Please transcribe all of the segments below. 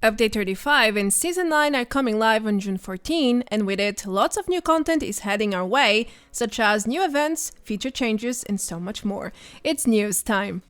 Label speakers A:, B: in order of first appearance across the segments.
A: Update 35 and Season 9 are coming live on June 14, and with it, lots of new content is heading our way, such as new events, feature changes, and so much more. It's news time!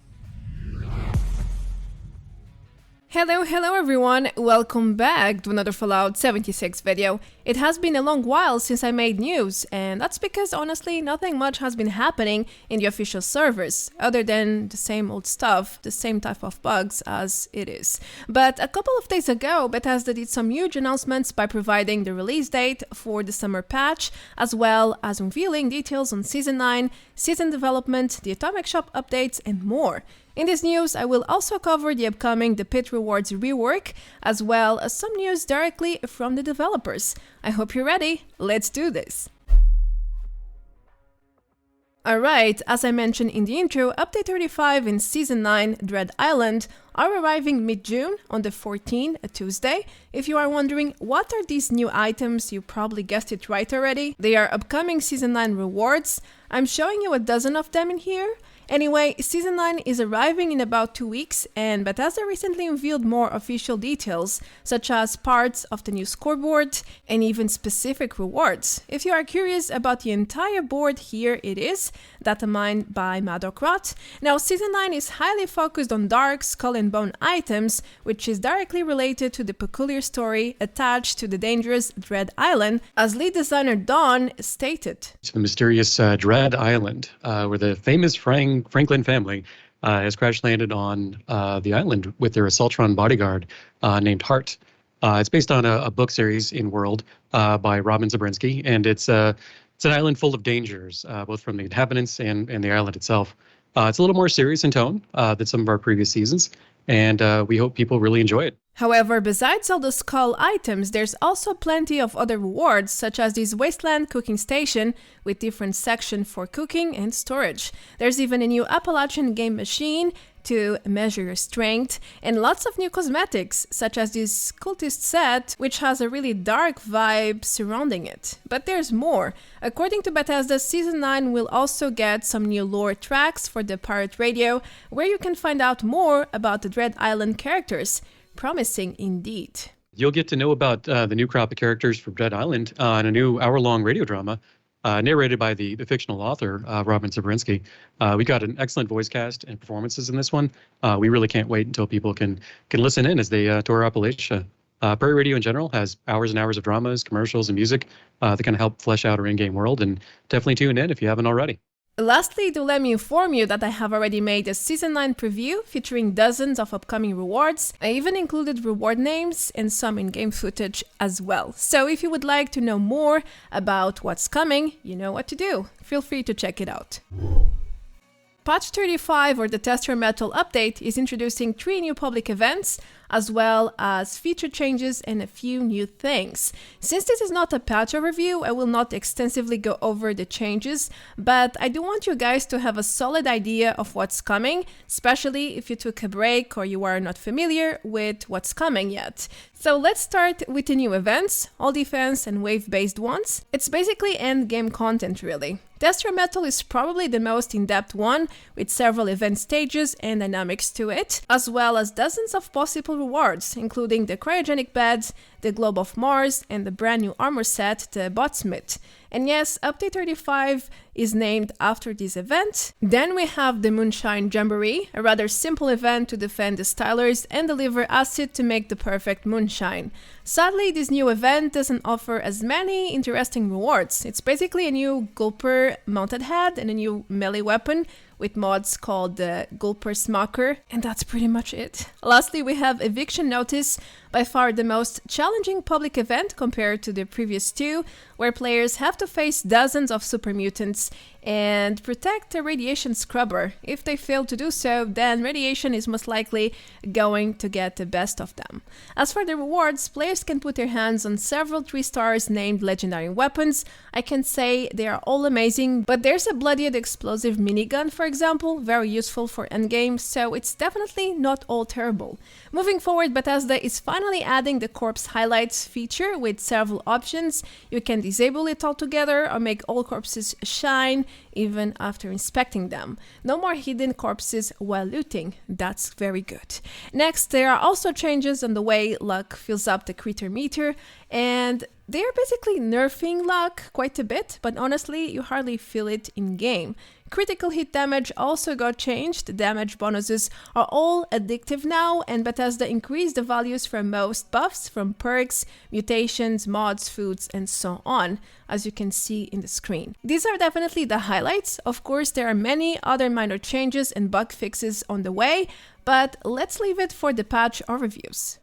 A: Hello everyone, welcome back to another Fallout 76 video. It has been a long while since I made news, and that's because honestly nothing much has been happening in the official servers, other than the same old stuff, the same type of bugs as it is. But a couple of days ago, Bethesda did some huge announcements by providing the release date for the summer patch, as well as unveiling details on Season 9, season development, the Atomic Shop updates, and more. In this news, I will also cover the upcoming Pitt Rewards Rework, as well as some news directly from the developers. I hope you're ready, let's do this! Alright, as I mentioned in the intro, Update 35 and Season 9 Dread Island are arriving mid-June on the 14th, a Tuesday. If you are wondering what are these new items, you probably guessed it right already. They are upcoming Season 9 rewards. I'm showing you a dozen of them in here. Anyway, Season 9 is arriving in about 2 weeks, and Bethesda recently unveiled more official details, such as parts of the new Scoreboard and even specific rewards. If you are curious about the entire board, here it is, data mined by Madocrat. Now, Season 9 is highly focused on dark skull and bone items, which is directly related to the peculiar story attached to the dangerous Dread Island, as lead designer Dawn stated.
B: It's the mysterious Dread Island, where the famous Franklin family has crash-landed on the island with their Assaultron bodyguard named Hart. It's based on a book series in World by Robin Zabrinsky, and it's an island full of dangers, both from the inhabitants and the island itself. It's a little more serious in tone than some of our previous seasons, and we hope people really enjoy it.
A: However, besides all the skull items, there's also plenty of other rewards, such as this Wasteland cooking station with different sections for cooking and storage. There's even a new Appalachian game machine to measure your strength, and lots of new cosmetics, such as this cultist set, which has a really dark vibe surrounding it. But there's more. According to Bethesda, Season 9 will also get some new lore tracks for the pirate radio, where you can find out more about the Dread Island characters. Promising indeed.
B: You'll get to know about the new crop of characters from Dread Island in a new hour-long radio drama narrated by the fictional author, Robin Zabrinsky. We got an excellent voice cast and performances in this one. We really can't wait until people can listen in as they tour Appalachia. Prairie Radio in general has hours and hours of dramas, commercials, and music that can help flesh out our in-game world, and definitely tune in if you haven't already.
A: Lastly, do let me inform you that I have already made a Season 9 preview featuring dozens of upcoming rewards. I even included reward names and some in-game footage as well. So if you would like to know more about what's coming, you know what to do. Feel free to check it out. Patch 35, or the Tester Metal update, is introducing 3 new public events, as well as feature changes and a few new things. Since this is not a patch overview, I will not extensively go over the changes, but I do want you guys to have a solid idea of what's coming, especially if you took a break or you are not familiar with what's coming yet. So let's start with the new events, all defense and wave-based ones. It's basically endgame content really. Tester Metal is probably the most in-depth one, with several event stages and dynamics to it, as well as dozens of possible rewards, including the cryogenic beds, the Globe of Mars, and the brand new armor set, the Botsmith. And yes, Update 35 is named after this event. Then we have the Moonshine Jamboree, a rather simple event to defend the Stylers and deliver acid to make the perfect moonshine. Sadly, this new event doesn't offer as many interesting rewards. It's basically a new Gulper mounted head and a new melee weapon with mods called the Gulper Smoker, and that's pretty much it. Lastly, we have Eviction Notice, by far the most challenging public event compared to the previous 2, where players have to face dozens of super mutants and protect a radiation scrubber. If they fail to do so, then radiation is most likely going to get the best of them. As for the rewards, players can put their hands on several 3-stars named legendary weapons. I can say they are all amazing, but there's a bloodied explosive minigun, for example, very useful for endgame, so it's definitely not all terrible. Moving forward, Bethesda is finally adding the corpse highlights feature with several options. You can disable it altogether or make all corpses shine even after inspecting them. No more hidden corpses while looting. That's very good. Next, there are also changes on the way luck fills up the critter meter, and they're basically nerfing luck quite a bit, but honestly, you hardly feel it in-game. Critical hit damage also got changed. The damage bonuses are all addictive now, and Bethesda increased the values for most buffs from perks, mutations, mods, foods, and so on, as you can see in the screen. These are definitely the highlights. Of course, there are many other minor changes and bug fixes on the way, but let's leave it for the patch overviews.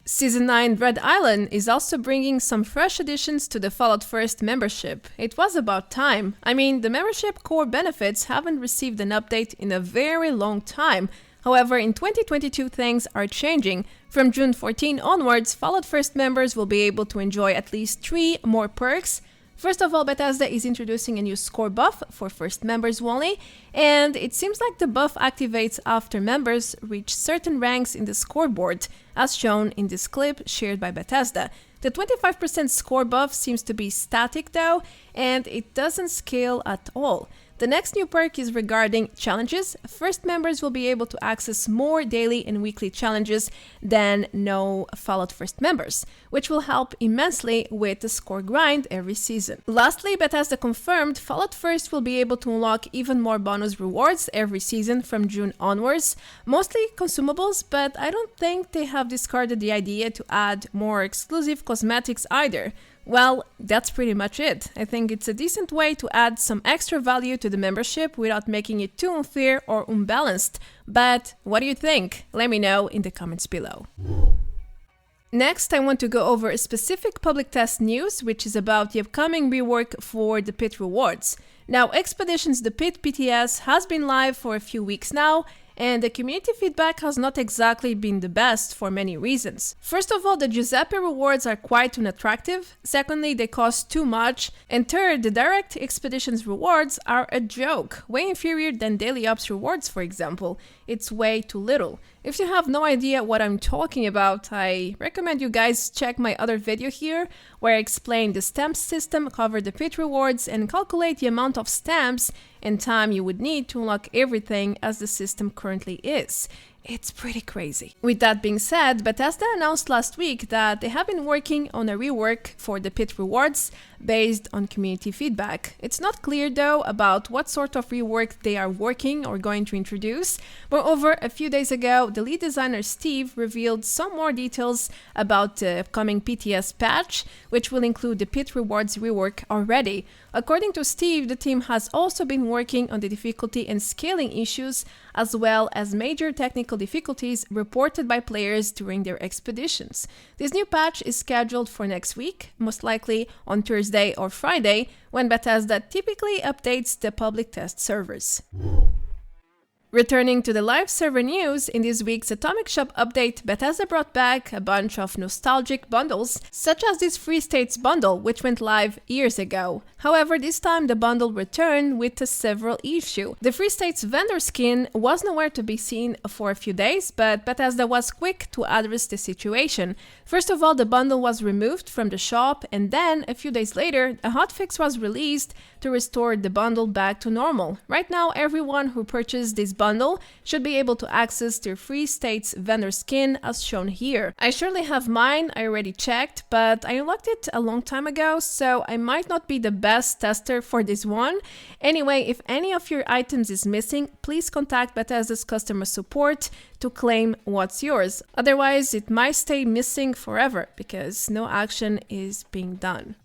A: Season 9 Red Island is also bringing some fresh additions to the Fallout 1st membership. It was about time. I mean, the membership core benefits haven't received an update in a very long time. However, in 2022 things are changing. From June 14 onwards, Fallout 1st members will be able to enjoy at least 3 more perks. First of all, Bethesda is introducing a new score buff for first members only, and it seems like the buff activates after members reach certain ranks in the scoreboard, as shown in this clip shared by Bethesda. The 25% score buff seems to be static though, and it doesn't scale at all. The next new perk is regarding challenges. First members will be able to access more daily and weekly challenges than no Fallout 1st members, which will help immensely with the score grind every season. Lastly, Bethesda confirmed Fallout 1st will be able to unlock even more bonus rewards every season from June onwards, mostly consumables, but I don't think they have discarded the idea to add more exclusive cosmetics either. Well, that's pretty much it. I think it's a decent way to add some extra value to the membership without making it too unfair or unbalanced. But what do you think? Let me know in the comments below. Next, I want to go over a specific public test news, which is about the upcoming rework for the Pitt Rewards. Now, Expeditions the Pitt PTS has been live for a few weeks now, and the community feedback has not exactly been the best for many reasons. First of all, the Giuseppe rewards are quite unattractive. Secondly, they cost too much. And third, the direct Expeditions rewards are a joke, way inferior than Daily Ops rewards, for example. It's way too little. If you have no idea what I'm talking about, I recommend you guys check my other video here, where I explain the stamp system, cover the Pitt rewards, and calculate the amount of stamps and time you would need to unlock everything as the system currently is. It's pretty crazy. With that being said, Bethesda announced last week that they have been working on a rework for the Pitt Rewards based on community feedback. It's not clear though about what sort of rework they are working or going to introduce. Moreover, a few days ago, the lead designer Steve revealed some more details about the upcoming PTS patch, which will include the Pitt Rewards rework already. According to Steve, the team has also been working on the difficulty and scaling issues, as well as major technical difficulties reported by players during their expeditions. This new patch is scheduled for next week, most likely on Thursday or Friday, when Bethesda typically updates the public test servers. Returning to the live server news, in this week's Atomic Shop update, Bethesda brought back a bunch of nostalgic bundles, such as this Free States bundle, which went live years ago. However, this time the bundle returned with a several issue. The Free States vendor skin was nowhere to be seen for a few days, but Bethesda was quick to address the situation. First of all, the bundle was removed from the shop, and then, a few days later, a hotfix was released to restore the bundle back to normal. Right now, everyone who purchased this bundle should be able to access their Free States vendor skin as shown here. I surely have mine, I already checked, but I unlocked it a long time ago, so I might not be the best tester for this one. Anyway, if any of your items is missing, please contact Bethesda's customer support to claim what's yours. Otherwise, it might stay missing forever because no action is being done.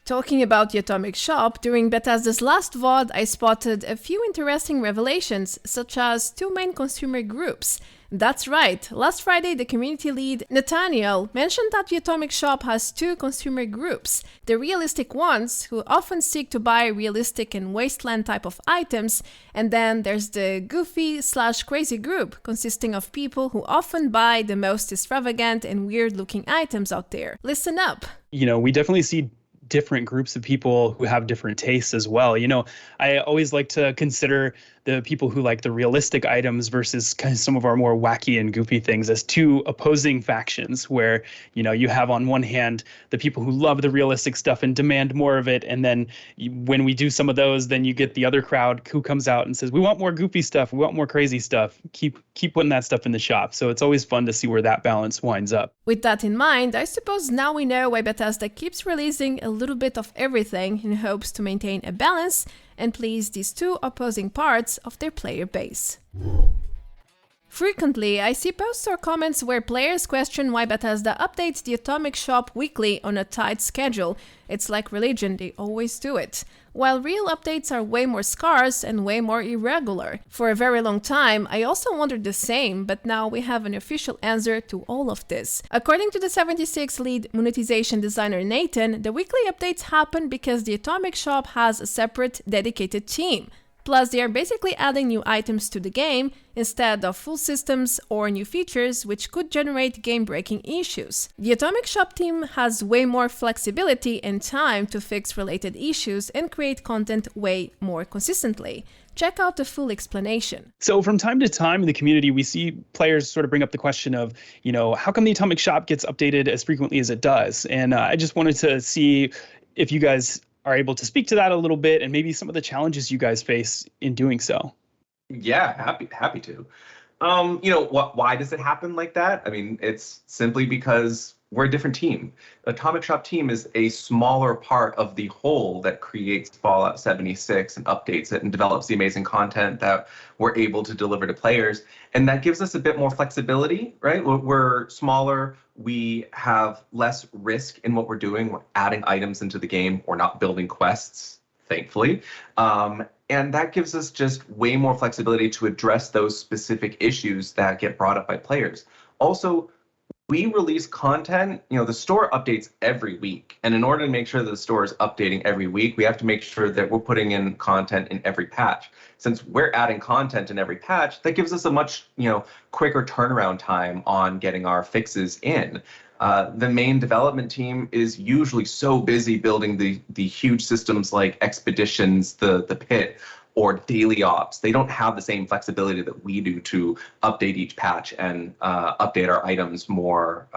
A: Talking about the Atomic Shop, during Bethesda's last VOD, I spotted a few interesting revelations, such as 2 main consumer groups. That's right, last Friday the community lead, Nathaniel, mentioned that the Atomic Shop has 2 consumer groups. The realistic ones, who often seek to buy realistic and wasteland type of items, and then there's the goofy/crazy group, consisting of people who often buy the most extravagant and weird looking items out there. Listen up!
C: We definitely see different groups of people who have different tastes as well. I always like to consider the people who like the realistic items versus kind of some of our more wacky and goofy things as two opposing factions where, you have on one hand the people who love the realistic stuff and demand more of it. And then when we do some of those, then you get the other crowd who comes out and says, we want more goofy stuff. We want more crazy stuff. Keep putting that stuff in the shop. So it's always fun to see where that balance winds up.
A: With that in mind, I suppose now we know why Bethesda keeps releasing a little bit of everything in hopes to maintain a balance and please these two opposing parts of their player base. Frequently, I see posts or comments where players question why Bethesda updates the Atomic Shop weekly on a tight schedule. It's like religion, they always do it. While real updates are way more scarce and way more irregular. For a very long time, I also wondered the same, but now we have an official answer to all of this. According to the 76 lead monetization designer Nathan, the weekly updates happen because the Atomic Shop has a separate, dedicated team. Plus, they are basically adding new items to the game instead of full systems or new features which could generate game-breaking issues. The Atomic Shop team has way more flexibility and time to fix related issues and create content way more consistently. Check out the full explanation.
C: So from time to time in the community, we see players sort of bring up the question of, how come the Atomic Shop gets updated as frequently as it does? And I just wanted to see if you guys are able to speak to that a little bit and maybe some of the challenges you guys face in doing so.
D: Yeah, happy to. Why does it happen like that? I mean, it's simply because we're a different team. The Atomic Shop team is a smaller part of the whole that creates Fallout 76 and updates it and develops the amazing content that we're able to deliver to players. And that gives us a bit more flexibility, right? We're smaller. We have less risk in what we're doing. We're adding items into the game. We're not building quests, thankfully. And that gives us just way more flexibility to address those specific issues that get brought up by players. Also, we release content, the store updates every week. And in order to make sure that the store is updating every week, we have to make sure that we're putting in content in every patch. Since we're adding content in every patch, that gives us a much, quicker turnaround time on getting our fixes in. The main development team is usually so busy building the huge systems like Expeditions, the Pit, or daily ops. They don't have the same flexibility that we do to update each patch and update our items more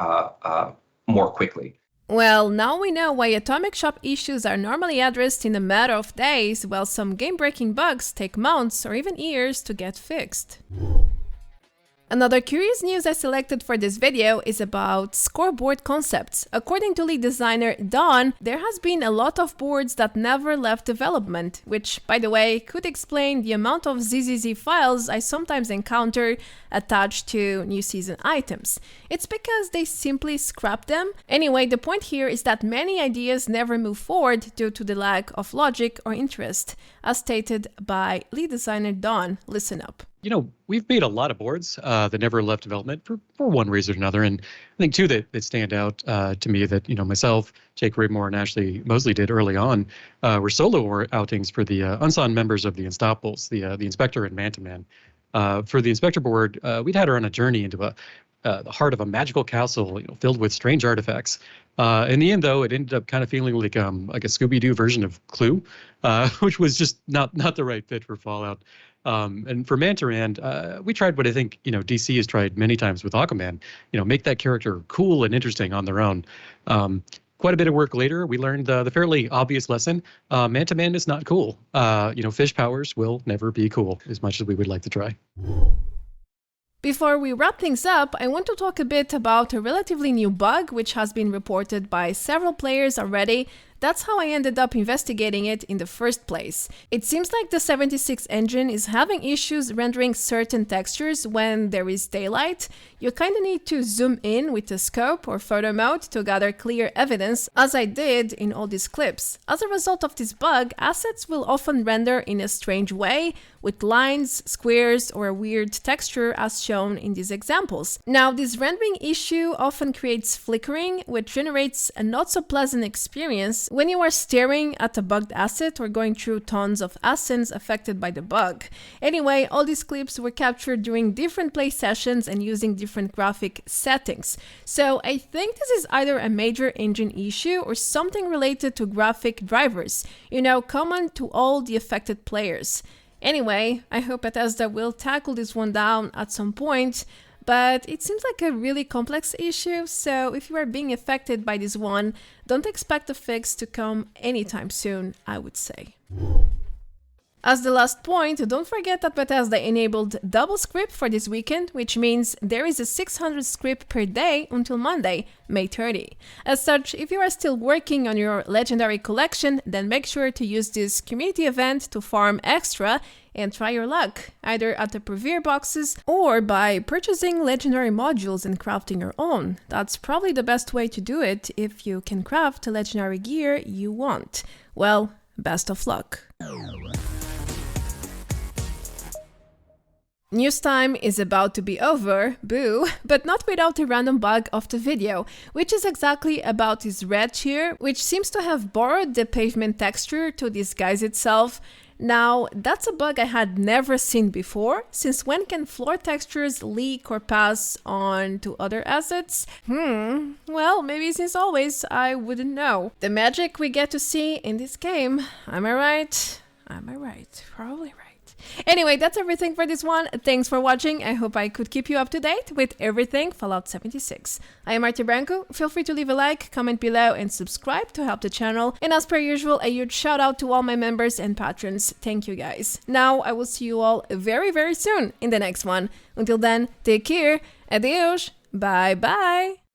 D: quickly.
A: Well, now we know why Atomic Shop issues are normally addressed in a matter of days, while some game-breaking bugs take months or even years to get fixed. Another curious news I selected for this video is about scoreboard concepts. According to lead designer Dawn, there has been a lot of boards that never left development, which, by the way, could explain the amount of ZZZ files I sometimes encounter attached to new season items. It's because they simply scrap them. Anyway, the point here is that many ideas never move forward due to the lack of logic or interest, as stated by lead designer Dawn. Listen up.
B: We've made a lot of boards that never left development for one reason or another. And I think two that stand out to me that, myself, Jake Ridmore, and Ashley Mosley did early on were solo outings for the unsung members of the Unstoppables, the Inspector and Man-to-Man. For the Inspector board, we'd had her on a journey into the heart of a magical castle, filled with strange artifacts. In the end, though, it ended up kind of feeling like a Scooby-Doo version of Clue, which was just not the right fit for Fallout. And for Mantarand, we tried what I think, DC has tried many times with Aquaman, make that character cool and interesting on their own. Quite a bit of work later, we learned the fairly obvious lesson. Man-to-Man is not cool. Fish powers will never be cool as much as we would like to try.
A: Before we wrap things up, I want to talk a bit about a relatively new bug which has been reported by several players already. That's how I ended up investigating it in the first place. It seems like the 76 engine is having issues rendering certain textures when there is daylight. You kinda need to zoom in with a scope or photo mode to gather clear evidence, as I did in all these clips. As a result of this bug, assets will often render in a strange way, with lines, squares, or a weird texture as shown in these examples. Now, this rendering issue often creates flickering, which generates a not so pleasant experience when you are staring at a bugged asset or going through tons of assets affected by the bug. Anyway, all these clips were captured during different play sessions and using different graphic settings. So I think this is either a major engine issue or something related to graphic drivers, common to all the affected players. Anyway, I hope Bethesda will tackle this one down at some point, but it seems like a really complex issue, so if you are being affected by this one, don't expect a fix to come anytime soon, I would say. As the last point, don't forget that Bethesda enabled Double Scrip for this weekend, which means there is a 600 scrip per day until Monday, May 30. As such, if you are still working on your legendary collection, then make sure to use this community event to farm extra and try your luck, either at the Preview boxes or by purchasing legendary modules and crafting your own. That's probably the best way to do it if you can craft the legendary gear you want. Well, best of luck. News time is about to be over, boo, but not without a random bug of the video, which is exactly about this red here, which seems to have borrowed the pavement texture to disguise itself. Now, that's a bug I had never seen before, since when can floor textures leak or pass on to other assets? Well, maybe since always, I wouldn't know. The magic we get to see in this game, am I right? Am I right? Probably right. Anyway, that's everything for this one. Thanks for watching. I hope I could keep you up to date with everything Fallout 76. I am Marty Branco. Feel free to leave a like, comment below, and subscribe to help the channel. And as per usual, a huge shout out to all my members and patrons. Thank you guys. Now, I will see you all very, very soon in the next one. Until then, take care. Adios. Bye bye.